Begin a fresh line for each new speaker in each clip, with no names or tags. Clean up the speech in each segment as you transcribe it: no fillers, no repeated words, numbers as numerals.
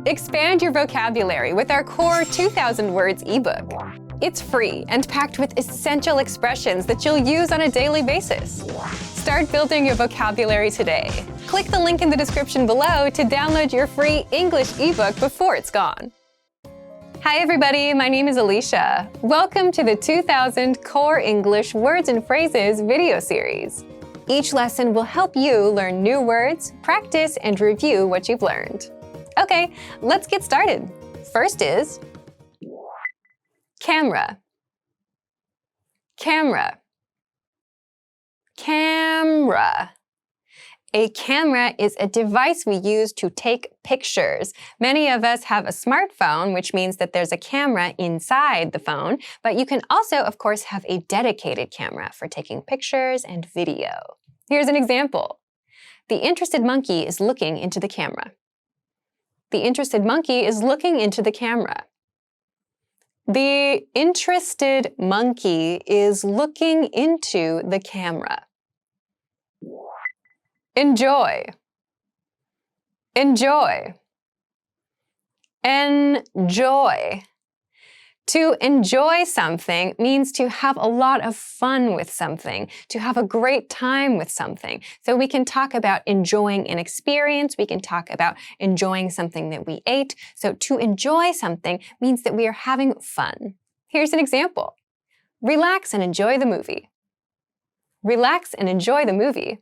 Expand your vocabulary with our Core 2,000 Words ebook. It's free and packed with essential expressions that you'll use on a daily basis. Start building your vocabulary today. Click the link in the description below to download your free English ebook before it's gone. Hi everybody, my name is Alicia. Welcome to the 2000 Core English Words and Phrases video series. Each lesson will help you learn new words, practice, and review what you've learned. Okay, let's get started. First is camera. Camera. Camera. A camera is a device we use to take pictures. Many of us have a smartphone, which means that there's a camera inside the phone, but you can also, of course, have a dedicated camera for taking pictures and video. Here's an example. The interested monkey is looking into the camera. The interested monkey is looking into the camera. The interested monkey is looking into the camera. Enjoy. Enjoy. Enjoy. To enjoy something means to have a lot of fun with something, to have a great time with something. So we can talk about enjoying an experience, we can talk about enjoying something that we ate. So to enjoy something means that we are having fun. Here's an example. Relax and enjoy the movie. Relax and enjoy the movie.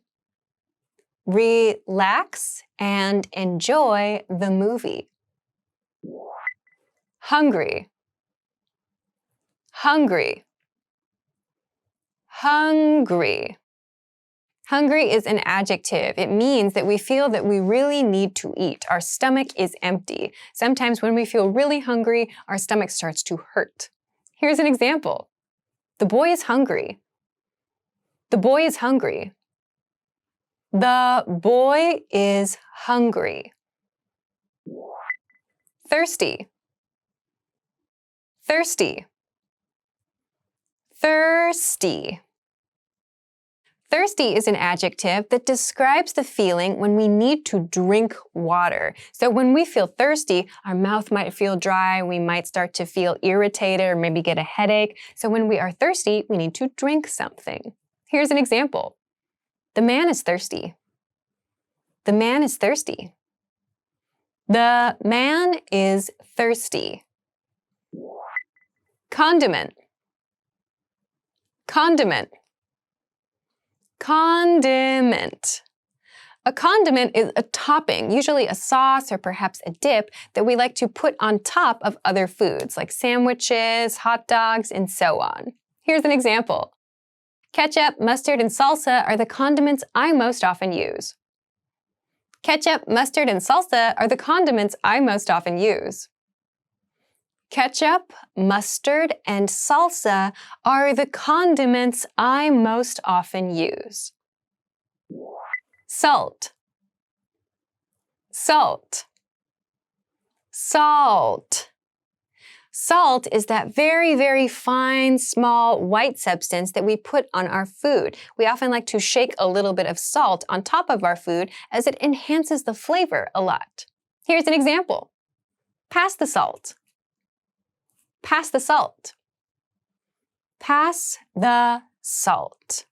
Relax and enjoy the movie. Hungry. Hungry. Hungry. Hungry is an adjective. It means that we feel that we really need to eat. Our stomach is empty. Sometimes when we feel really hungry, our stomach starts to hurt. Here's an example. The boy is hungry. The boy is hungry. The boy is hungry. Thirsty. Thirsty. Thirsty. Thirsty is an adjective that describes the feeling when we need to drink water. So when we feel thirsty, our mouth might feel dry, we might start to feel irritated or maybe get a headache. So when we are thirsty, we need to drink something. Here's an example. The man is thirsty. The man is thirsty. The man is thirsty. Condiment. Condiment. Condiment. A condiment is a topping, usually a sauce or perhaps a dip that we like to put on top of other foods like sandwiches, hot dogs, and so on. Here's an example. Ketchup, mustard, and salsa are the condiments I most often use. Ketchup, mustard, and salsa are the condiments I most often use. Ketchup, mustard, and salsa are the condiments I most often use. Salt. Salt. Salt. Salt is that very, very fine, small, white substance that we put on our food. We often like to shake a little bit of salt on top of our food as it enhances the flavor a lot. Here's an example. Pass the salt. Pass the salt. Pass the salt.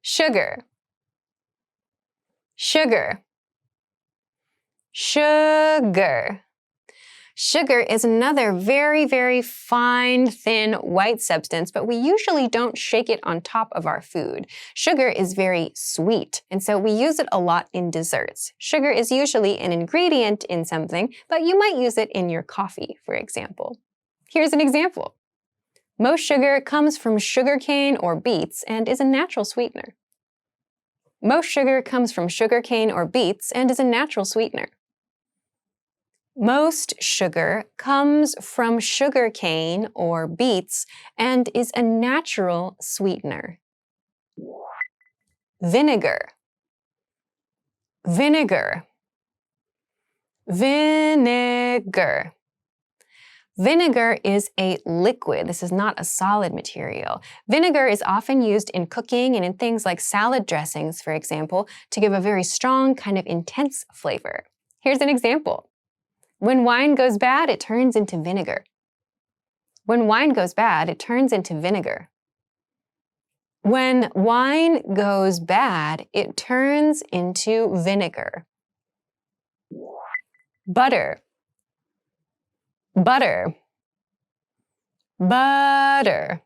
Sugar. Sugar. Sugar. Sugar is another very, very fine, thin, white substance, but we usually don't shake it on top of our food. Sugar is very sweet, and so we use it a lot in desserts. Sugar is usually an ingredient in something, but you might use it in your coffee, for example. Here's an example. Most sugar comes from sugarcane or beets and is a natural sweetener. Most sugar comes from sugarcane or beets and is a natural sweetener. Most sugar comes from sugarcane or beets and is a natural sweetener. Vinegar. Vinegar. Vinegar. Vinegar is a liquid. This is not a solid material. Vinegar is often used in cooking and in things like salad dressings, for example, to give a very strong, kind of intense flavor. Here's an example. When wine goes bad, it turns into vinegar. When wine goes bad, it turns into vinegar. When wine goes bad, it turns into vinegar. Butter, butter, butter.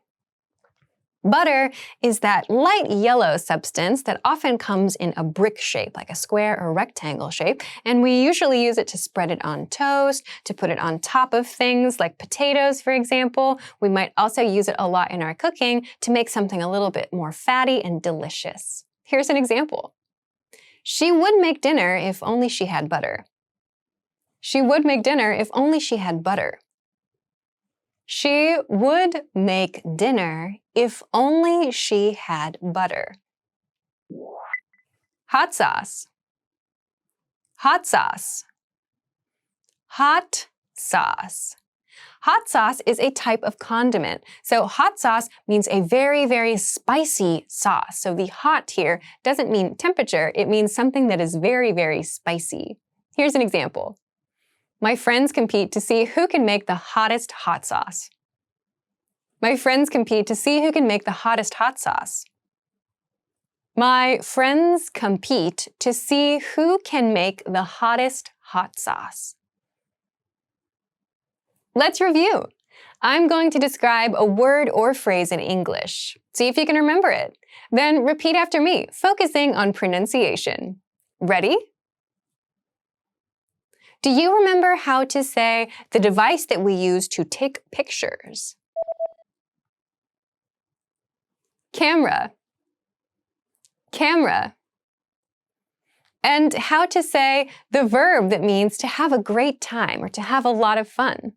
Butter is that light yellow substance that often comes in a brick shape, like a square or rectangle shape, and we usually use it to spread it on toast, to put it on top of things like potatoes, for example. We might also use it a lot in our cooking to make something a little bit more fatty and delicious. Here's an example. She would make dinner if only she had butter. She would make dinner if only she had butter. She would make dinner if only she had butter. Hot sauce, hot sauce, hot sauce. Hot sauce is a type of condiment. So hot sauce means a very, very spicy sauce. So the hot here doesn't mean temperature, it means something that is very, very spicy. Here's an example. My friends compete to see who can make the hottest hot sauce. My friends compete to see who can make the hottest hot sauce. My friends compete to see who can make the hottest hot sauce. Let's review. I'm going to describe a word or phrase in English. See if you can remember it. Then repeat after me, focusing on pronunciation. Ready? Do you remember how to say the device that we use to take pictures? Camera, camera. And how to say the verb that means to have a great time or to have a lot of fun?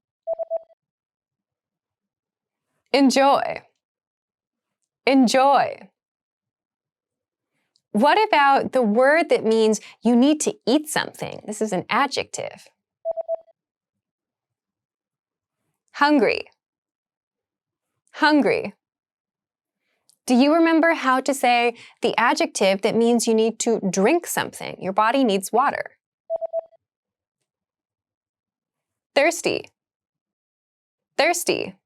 Enjoy, enjoy. What about the word that means you need to eat something? This is an adjective. Hungry, hungry. Do you remember how to say the adjective that means you need to drink something? Your body needs water. Thirsty, thirsty.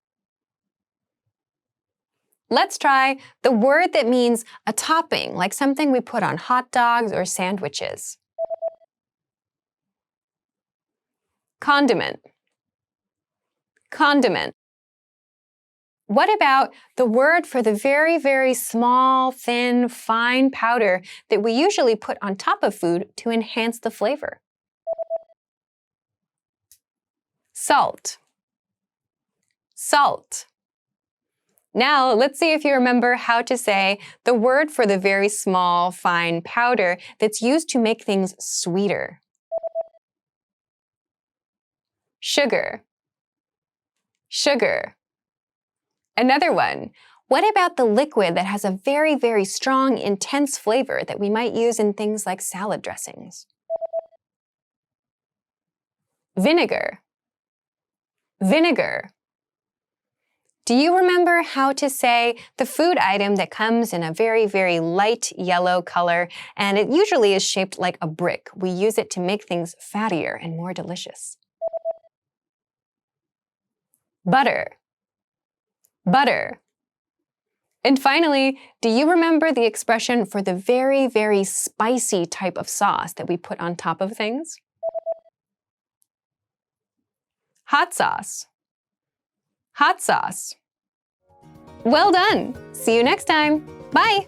Let's try the word that means a topping, like something we put on hot dogs or sandwiches. Condiment, condiment. What about the word for the very, very small, thin, fine powder that we usually put on top of food to enhance the flavor? Salt, salt. Now, let's see if you remember how to say the word for the very small, fine powder that's used to make things sweeter. Sugar, sugar. Another one. What about the liquid that has a very, very strong, intense flavor that we might use in things like salad dressings? Vinegar, vinegar. Do you remember how to say the food item that comes in a very, very light yellow color, and it usually is shaped like a brick? We use it to make things fattier and more delicious. Butter, butter. And finally, do you remember the expression for the very, very spicy type of sauce that we put on top of things? Hot sauce, hot sauce. Well done! See you next time. Bye!